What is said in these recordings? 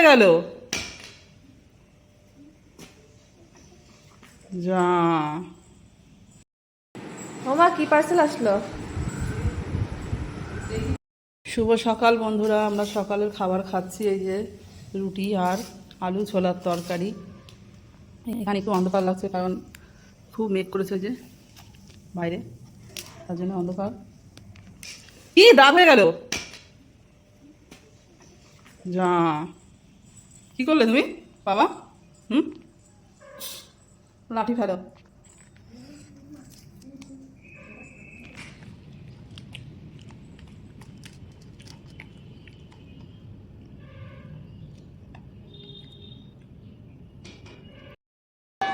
গেল যা। ওমা কি পার্সেল আসলো? শুভ সকাল বন্ধুরা, আমরা সকালের খাবার খাচ্ছি। এই যে রুটি আর আলু ছোলার তরকারি। এখানে একটু অন্ধকার লাগছে কারণ খুব মেঘ করেছে যে বাইরে, তার জন্য অন্ধকার। কি দাগ হয়ে গেল যা। কি করলে তুমি বাবা? লাঠি ফেলো।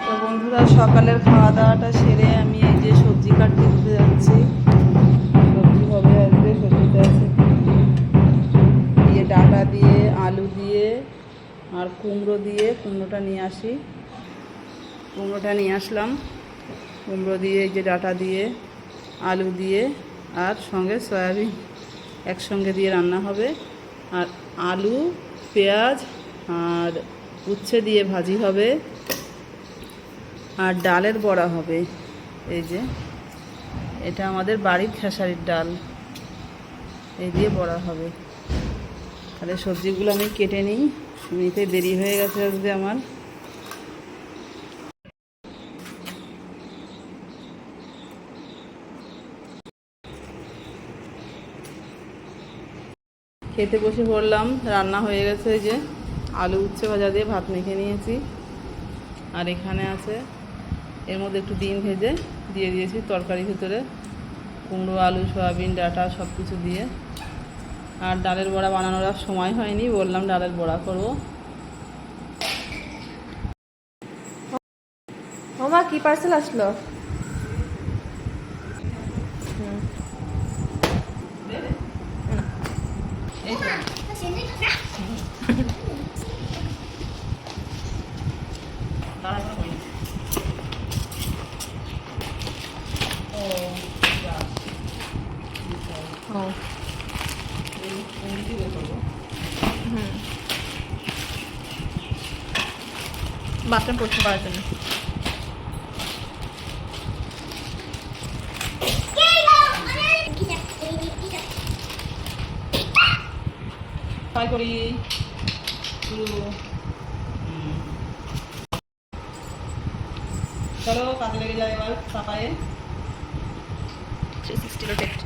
তো বন্ধুরা, সকালের খাওয়া দাওয়াটা সেরে আমি এই যে সবজি কাটতে দিতে যাচ্ছি। সবজি হবে আজকে, সবজিতে আছে দিয়ে ডাঁটা দিয়ে, আলু দিয়ে আর কুমড়ো দিয়ে। কুমড়োটা নিয়ে আসি, কুমড়োটা নিয়ে আসলাম। কুমড়ো দিয়ে এই যে ডাঁটা দিয়ে, আলু দিয়ে আর সঙ্গে সয়াবিন একসঙ্গে দিয়ে রান্না হবে। আর আলু, পেঁয়াজ আর উচ্ছে দিয়ে ভাজি হবে। আর ডালের বড়া হবে। এই যে এটা আমাদের বাড়ির খেসারির ডাল, এই দিয়ে বড়া হবে। তাহলে সবজিগুলো আমি কেটে নিই, এমনিতে দেরি হয়ে গেছে আজকে আমার। খেতে বসে পড়লাম, রান্না হয়ে গেছে। এই যে আলু উচ্ছে ভাজা দিয়ে ভাত মেখে নিয়েছি। আর এখানে আছে, এর মধ্যে একটু ডিম ভেজে দিয়ে দিয়েছি তরকারির ভিতরে, কুমড়ো, আলু, সয়াবিন, ডাঁটা সব কিছু দিয়ে। আর ডালের বড়া বানানোর আর সময় হয়নি, বললাম ডালের বড়া করবো। ওমা কি পার্সেল আসলো? বাথরুম পরিষ্কার করার জন্য। ফ্রাই করি চলো, কাজে লেগে যায় এবার। চাপায়ে 360 রোটেট।